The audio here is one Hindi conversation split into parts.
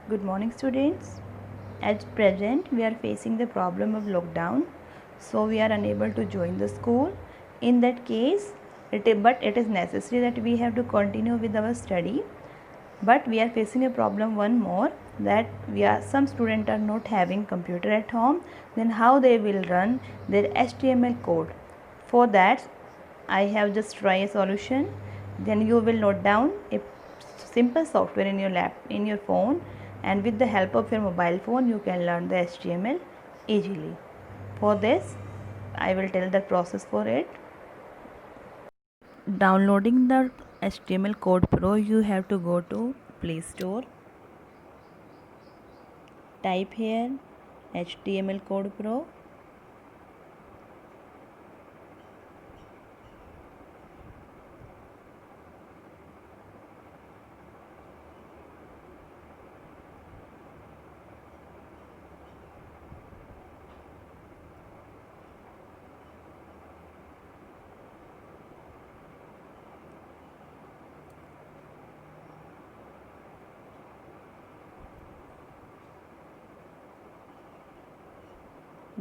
Good morning, students. At present, we are facing the problem of lockdown, so we are unable to join the school. In that case, but it is necessary that we have to continue with our study. But we are facing a problem one more, that some students are not having computer at home. Then how they will run their HTML code? For that, I have just try a solution. Then you will note down a simple software in your phone, and with the help of your mobile phone you can learn the HTML easily. For this, I will tell the process for it. Downloading the HTML Code Pro, you have to go to Play Store. Type here HTML Code Pro.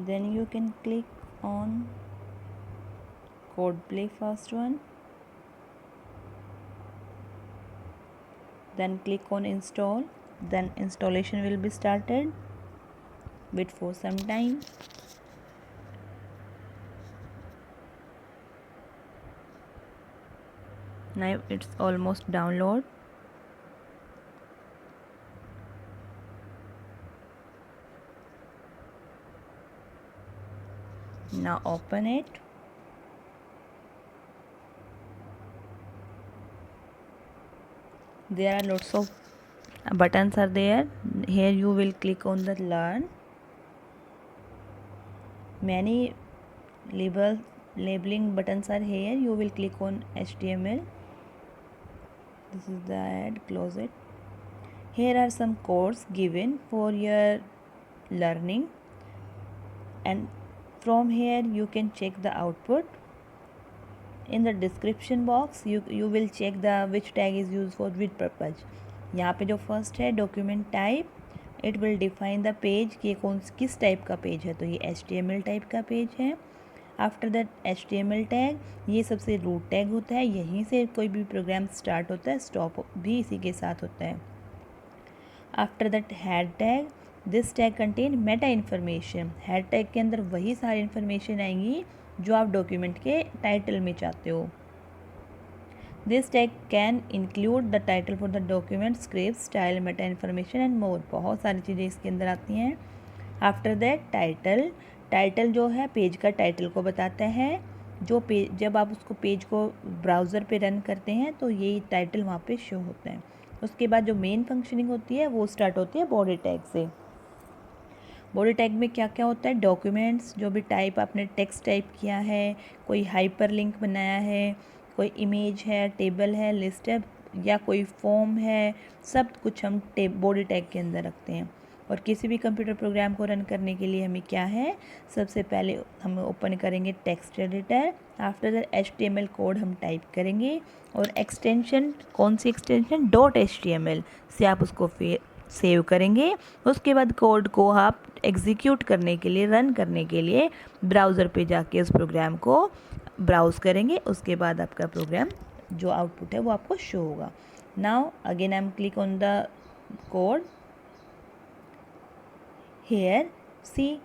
Then you can click on Code Play, first one. Then click on install. Then installation will be started. Wait for some time. Now it's almost download. Now open it. There are lots of buttons are there. Here you will click on the learn. Many labeling buttons are here. You will click on HTML. This is the ad, close it. Here are some codes given for your learning, and from here you can check the output. In the description box you will check the which tag is used for which purpose. यहाँ पे जो फर्स्ट है document type, it will define the page कि कौन किस टाइप का पेज है, तो ये HTML टाइप का पेज है. आफ्टर दैट HTML टैग, ये सबसे रूट टैग होता है, यहीं से कोई भी प्रोग्राम स्टार्ट होता है, स्टॉप भी इसी के साथ होता है. After that head tag, this tag contain Meta information. Head tag के अंदर वही सारी इन्फॉर्मेशन आएंगी जो आप डॉक्यूमेंट के टाइटल में चाहते हो. This tag can include the title for the document, script, style, Meta information and more. बहुत सारी चीज़ें इसके अंदर आती हैं. आफ्टर दैट टाइटल जो है पेज का टाइटल को बताता है. जो पेज जब आप उसको पेज को ब्राउज़र पे रन करते हैं तो ये टाइटल वहाँ पे शो होता है. उसके बाद जो मेन फंक्शनिंग होती है वो स्टार्ट होती है बॉडी टैग से. बॉडी टैग में क्या क्या होता है, डॉक्यूमेंट्स, जो भी टाइप आपने टेक्स्ट टाइप किया है, कोई हाइपर लिंक बनाया है, कोई इमेज है, टेबल है, लिस्ट है, या कोई फॉर्म है, सब कुछ हम बॉडी टैग के अंदर रखते हैं. और किसी भी कंप्यूटर प्रोग्राम को रन करने के लिए हमें क्या है, सबसे पहले हम ओपन करेंगे text editor. After that HTML code हम टाइप करेंगे, और एक्सटेंशन, कौन सी एक्सटेंशन, .html से आप उसको फिर सेव करेंगे. उसके बाद कोड को आप एग्जीक्यूट करने के लिए, रन करने के लिए ब्राउज़र पे जाके उस प्रोग्राम को ब्राउज़ करेंगे. उसके बाद आपका प्रोग्राम जो आउटपुट है वो आपको शो होगा. Now again I am click on the code. Here, see,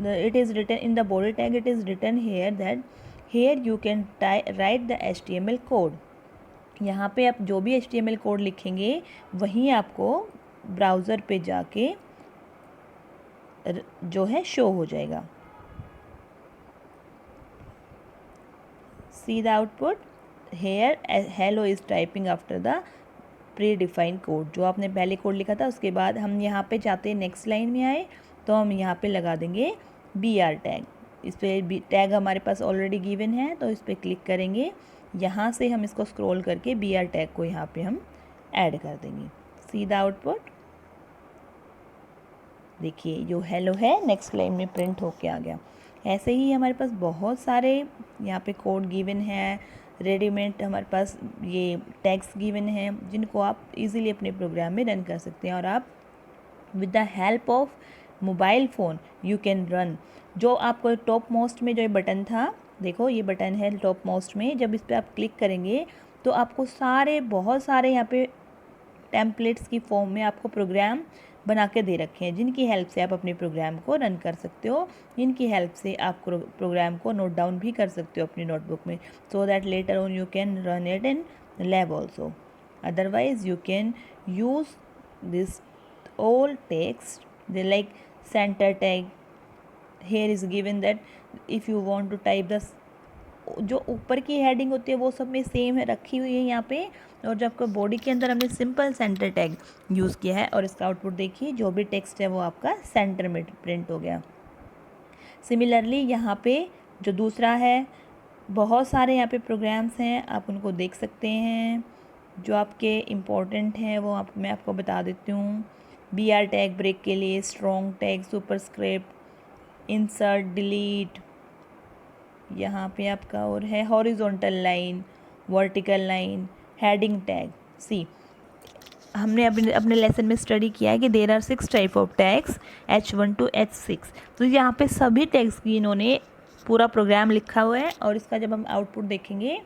it is written in the body tag, it is written here that here you can write the HTML code. यहाँ पे आप जो भी HTML कोड लिखेंगे वहीं आपको ब्राउज़र पे जाके जो है शो हो जाएगा. See the output. Here hello is typing after the pre defined code. जो आपने पहले कोड लिखा था उसके बाद हम यहाँ पे चाहते हैं नेक्स्ट लाइन में आए, तो हम यहाँ पे लगा देंगे BR टैग. इस पर टैग हमारे पास ऑलरेडी गिवन है, तो इस पर क्लिक करेंगे. यहाँ से हम इसको स्क्रॉल करके BR टैग को यहाँ पे हम ऐड कर देंगे. सी द आउटपुट. देखिए जो हेलो है नेक्स्ट लाइन में प्रिंट होके आ गया. ऐसे ही हमारे पास बहुत सारे यहाँ पे कोड गिवन है, रेडीमेड हमारे पास ये टैग्स गिवन हैं जिनको आप इजीली अपने प्रोग्राम में रन कर सकते हैं। और आप with the help of mobile phone you can run. जो आपको टॉप मोस्ट में जो ये बटन था, देखो ये बटन है टॉप मोस्ट में, जब इस पर आप क्लिक करेंगे तो आपको बहुत सारे यहाँ पे टेम्पलेट्स की फॉर्म में आपको प्रोग्राम बना के दे रखे हैं, जिनकी हेल्प से आप अपने प्रोग्राम को रन कर सकते हो। इनकी हेल्प से आप प्रोग्राम को नोट डाउन भी कर सकते हो अपनी नोटबुक में, so that later on you can run it in lab also. Otherwise you can use this all text, they like center tag. Here is given that if you want to type the जो ऊपर की हेडिंग होती है वो सब में सेम है, रखी हुई है यहाँ पे। और जब आपको बॉडी के अंदर हमने सिंपल सेंटर टैग यूज़ किया है और इसका आउटपुट देखिए, जो भी टेक्स्ट है वो आपका सेंटर में प्रिंट हो गया। सिमिलरली यहाँ पे जो दूसरा है, बहुत सारे यहाँ पे प्रोग्राम्स हैं, आप उनको देख सकते हैं। जो आपके इम्पोर्टेंट हैं वो मैं आपको बता देती हूँ। BR टैग ब्रेक के लिए, strong tag, superscript, insert, delete, यहाँ पे आपका और है horizontal line, vertical line, heading tag. See हमने अपने लेसन में स्टडी किया है कि there are 6 type of tags H1 to H6। तो यहाँ पे सभी टैग्स की इन्होंने पूरा प्रोग्राम लिखा हुआ है। और इसका जब हम आउटपुट देखेंगे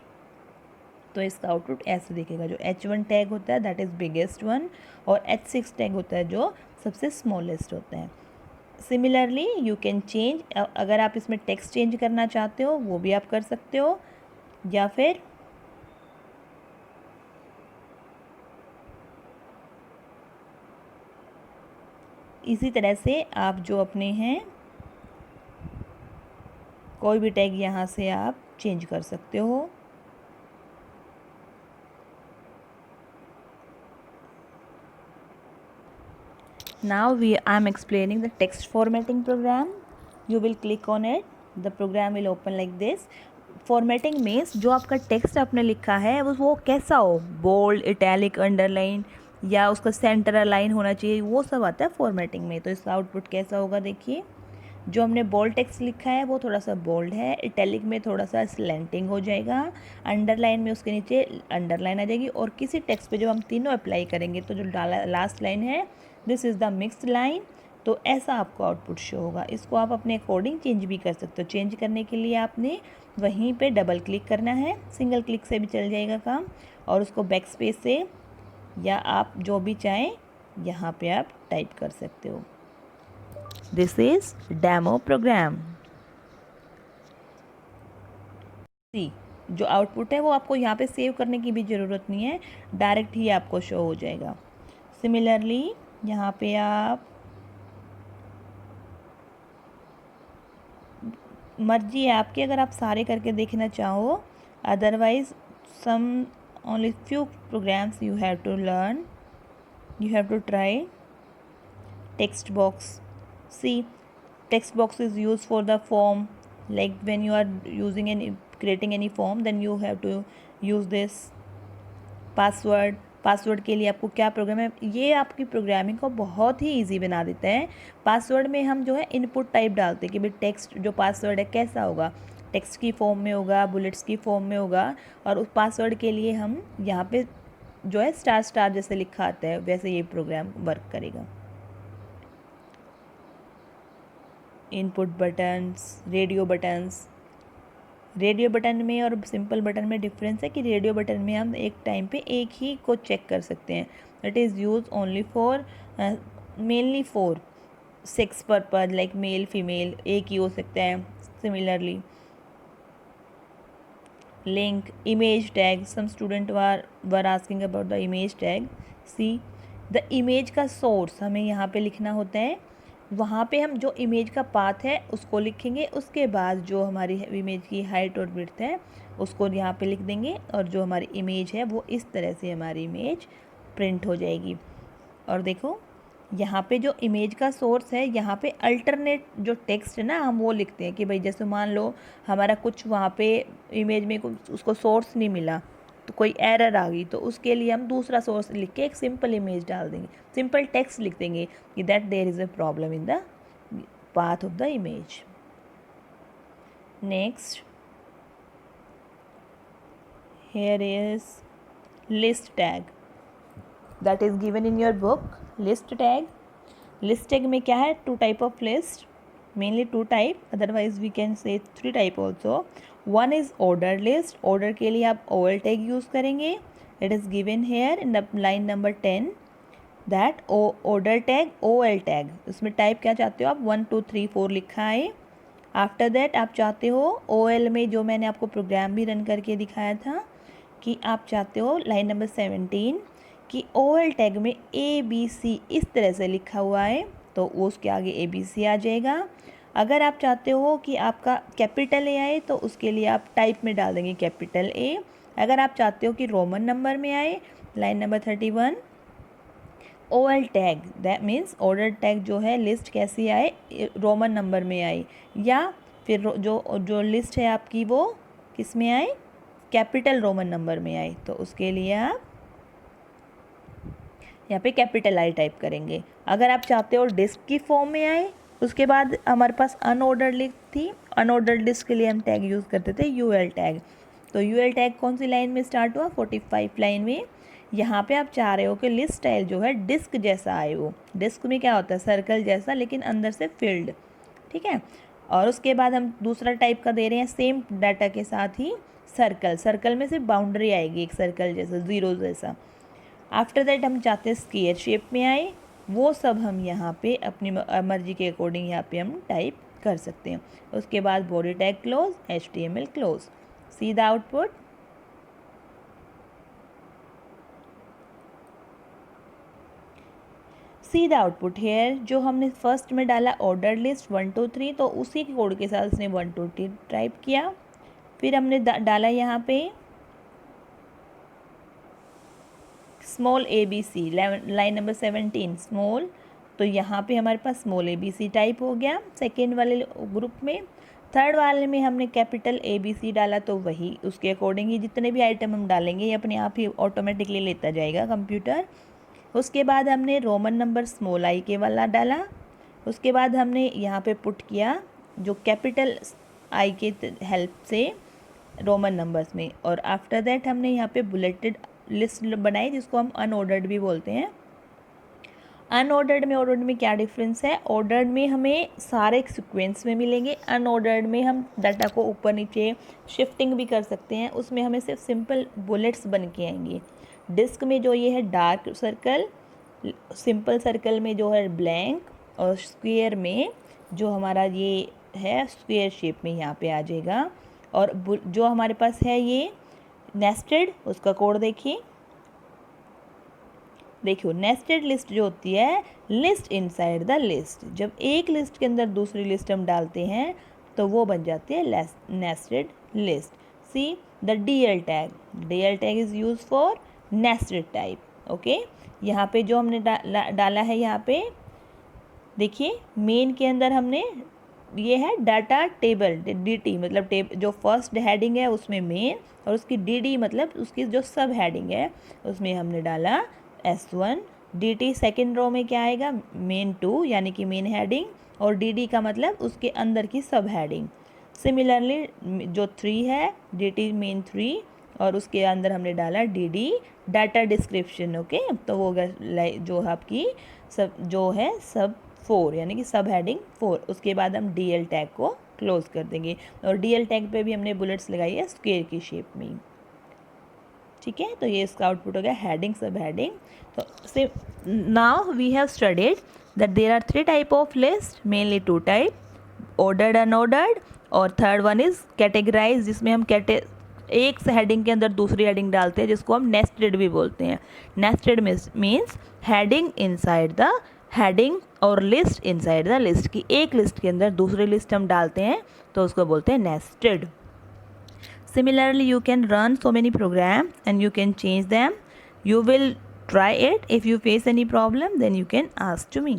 तो इसका आउटपुट ऐसे दिखेगा। जो H1 टैग होता है दैट इज़ बिगेस्ट वन, और H6 टैग होता है जो सबसे स्मॉलेस्ट होता है। सिमिलरली यू कैन चेंज, अगर आप इसमें टेक्स्ट चेंज करना चाहते हो वो भी आप कर सकते हो, या फिर इसी तरह से आप जो अपने हैं कोई भी टैग यहाँ से आप चेंज कर सकते हो। Now I'm explaining the text formatting program. You will click on it. The program will open like this. Formatting means जो आपका टेक्स्ट आपने लिखा है वो कैसा हो, बोल्ड, इटैलिक, अंडरलाइन, या उसका सेंटर अलाइन होना चाहिए, वो सब आता है फॉर्मेटिंग में। तो इसका आउटपुट कैसा होगा देखिए। जो हमने बोल्ड टेक्स्ट लिखा है वो थोड़ा सा बोल्ड है, इटैलिक में थोड़ा सा स्लैंटिंग हो जाएगा, अंडरलाइन में उसके नीचे अंडरलाइन आ जाएगी, और किसी टेक्स्ट पे जब हम तीनों अप्लाई करेंगे तो जो लास्ट लाइन है this is the mixed line, तो ऐसा आपको आउटपुट शो होगा। इसको आप अपने अकॉर्डिंग चेंज भी कर सकते हो। चेंज करने के लिए आपने वहीं पे डबल क्लिक करना है, सिंगल क्लिक से भी चल जाएगा काम, और उसको बैक स्पेस से या आप जो भी चाहें यहाँ पे आप टाइप कर सकते हो। This is demo program. See जो आउटपुट है वो आपको यहाँ पे सेव करने की भी ज़रूरत नहीं है, डायरेक्ट ही आपको शो हो जाएगा। सिमिलरली यहाँ पे आप मर्जी है आपकी, अगर आप सारे करके देखना चाहो, otherwise some only few programs you have to learn, you have to try text box. See, text box is used for the form, like when you are using any creating any form then you have to use this password के लिए आपको क्या प्रोग्राम है, ये आपकी प्रोग्रामिंग को बहुत ही इजी बना देता है। पासवर्ड में हम जो है इनपुट टाइप डालते हैं कि भाई टेक्स्ट जो पासवर्ड है कैसा होगा, टेक्स्ट की फॉर्म में होगा, बुलेट्स की फॉर्म में होगा, और उस पासवर्ड के लिए हम यहाँ पे जो है स्टार स्टार जैसे लिखा आता है वैसे ये प्रोग्राम वर्क करेगा। इनपुट बटन्स, रेडियो बटन में और सिंपल बटन में डिफरेंस है कि रेडियो बटन में हम एक टाइम पे एक ही को चेक कर सकते हैं। It is use only for mainly for sex purpose, like male female एक ही हो सकता है। Similarly link, image tag, some student were asking about the image tag. See, the image का source हमें यहाँ पे लिखना होता है, वहाँ पे हम जो इमेज का पाथ है उसको लिखेंगे, उसके बाद जो हमारी इमेज की हाइट और विड्थ है उसको यहाँ पे लिख देंगे, और जो हमारी इमेज है वो इस तरह से हमारी इमेज प्रिंट हो जाएगी। और देखो यहाँ पे जो इमेज का सोर्स है यहाँ पे अल्टरनेट जो टेक्स्ट है ना हम वो लिखते हैं कि भाई जैसे मान लो हमारा कुछ वहाँ पे इमेज में कुछ उसको सोर्स नहीं मिला, तो कोई एरर आ गई, तो उसके लिए हम दूसरा सोर्स लिख के एक सिंपल इमेज डाल देंगे, सिंपल टेक्स्ट लिख देंगे कि that there is a problem in the path of the image. Next here is list tag that is given in your book. List tag में क्या है, 2 type of list, mainly 2 type, otherwise we can say 3 type also. One is order list. order के लिए आप OL tag use करेंगे. It is given here in the line number 10 that order tag OL tag, उसमें टाइप क्या चाहते हो आप, 1 2 3 4 लिखा है. आफ्टर दैट आप चाहते हो OL में, जो मैंने आपको प्रोग्राम भी रन करके दिखाया था, कि आप चाहते हो लाइन नंबर 17 कि OL टैग में ABC इस तरह से लिखा हुआ है, तो वो उसके आगे ABC आ जाएगा. अगर आप चाहते हो कि आपका कैपिटल A आए तो उसके लिए आप टाइप में डाल देंगे कैपिटल A. अगर आप चाहते हो कि रोमन नंबर में आए, line number 31, OL tag that means order tag जो है लिस्ट कैसी आए, रोमन नंबर में आए, या फिर जो लिस्ट है आपकी वो किस में आए, कैपिटल रोमन नंबर में आए, तो उसके लिए आप यहाँ पे कैपिटल I टाइप करेंगे. अगर आप चाहते हो डिस्क की फॉर्म में आए, उसके बाद हमारे पास अनऑर्डर्ड लिस्ट थी, अनऑर्डर्ड लिस्ट के लिए हम टैग यूज़ करते थे UL टैग. तो UL टैग कौन सी लाइन में स्टार्ट हुआ, 45 लाइन में. यहाँ पे आप चाह रहे हो कि लिस्ट स्टाइल जो है डिस्क जैसा आए. वो डिस्क में क्या होता है, सर्कल जैसा लेकिन अंदर से फिल्ड, ठीक है. और उसके बाद हम दूसरा टाइप का दे रहे हैं सेम डाटा के साथ ही सर्कल में सिर्फ बाउंड्री आएगी, एक सर्कल जैसा, ज़ीरो जैसा. आफ्टर दैट हम चाहते हैं स्क्वायर शेप में आए, वो सब हम यहाँ पे अपनी मर्जी के अकॉर्डिंग यहाँ पे हम टाइप कर सकते हैं. उसके बाद body tag close, HTML close. See the output. See the output here, जो हमने फर्स्ट में डाला ऑर्डर लिस्ट 1 2 3, तो उसी के कोड के साथ उसने 1 2 3 टाइप किया. फिर हमने डाला यहाँ पे small ABC, line number 17 small, तो यहाँ पे हमारे पास स्मॉल ABC टाइप हो गया सेकेंड वाले ग्रुप में. थर्ड वाले में हमने कैपिटल ABC डाला, तो वही उसके अकॉर्डिंग ही जितने भी आइटम हम डालेंगे ये अपने आप ही ऑटोमेटिकली लेता जाएगा कंप्यूटर. उसके बाद हमने रोमन नंबर स्मॉल I के वाला डाला. उसके बाद हमने यहाँ पे पुट किया जो कैपिटल I के हेल्प से रोमन नंबर्स में. और आफ्टर दैट हमने यहाँ पे बुलेटेड लिस्ट बनाई जिसको हम अनऑर्डर्ड भी बोलते हैं. अनऑर्डर्ड में ऑर्डर्ड में क्या डिफरेंस है, ऑर्डर्ड में हमें सारे एक सीक्वेंस में मिलेंगे, अनऑर्डर्ड में हम डाटा को ऊपर नीचे शिफ्टिंग भी कर सकते हैं, उसमें हमें सिर्फ सिंपल बुलेट्स बन के आएंगे. डिस्क में जो ये है डार्क सर्कल, सिंपल सर्कल में जो है ब्लैंक, और स्क्वायर में जो हमारा ये है स्क्वायर शेप में यहाँ पे आ जाएगा. और जो हमारे पास है ये नेस्टेड, उसका कोड देखिए नेस्टेड लिस्ट जो होती है, लिस्ट इनसाइड द लिस्ट. जब एक लिस्ट के अंदर दूसरी लिस्ट हम डालते हैं तो वो बन जाती है nested list. See the DL tag is use for nested type. Okay, यहाँ पे जो हमने डाला है, यहाँ पे देखिए मेन के अंदर हमने ये है डाटा टेबल, DT मतलब जो फर्स्ट हेडिंग है उसमें मेन, और उसकी DD मतलब उसकी जो सब हेडिंग है उसमें हमने डाला S1. DT सेकेंड रो में क्या आएगा, मेन 2 यानी कि मेन हेडिंग, और DD का मतलब उसके अंदर की सब हेडिंग. सिमिलरली जो 3 है DT मेन 3, और उसके अंदर हमने डाला DD डाटा डिस्क्रिप्शन. ओके, तो वो जो आपकी सब जो है सब 4 यानी कि सब हेडिंग 4. उसके बाद हम DL टैग को क्लोज कर देंगे, और DL टैग पे भी हमने बुलेट्स लगाई है स्क्वायर की शेप में. ठीक है, तो ये इसका आउटपुट हो गया हेडिंग सब हेडिंग. तो so now we have studied that there are 3 type of list, mainly 2 type, ordered unordered, और थर्ड वन इज कैटेगराइज, जिसमें हम एक हेडिंग के अंदर दूसरी हेडिंग डालते हैं, जिसको हम नेस्टेड भी बोलते हैं. Nested means heading inside the heading और लिस्ट इनसाइड द लिस्ट, की एक लिस्ट के अंदर दूसरी लिस्ट हम डालते हैं तो उसको बोलते हैं nested. Similarly, you can run so many programs and you can change them. You will try it. If you face any problem, then you can ask to me.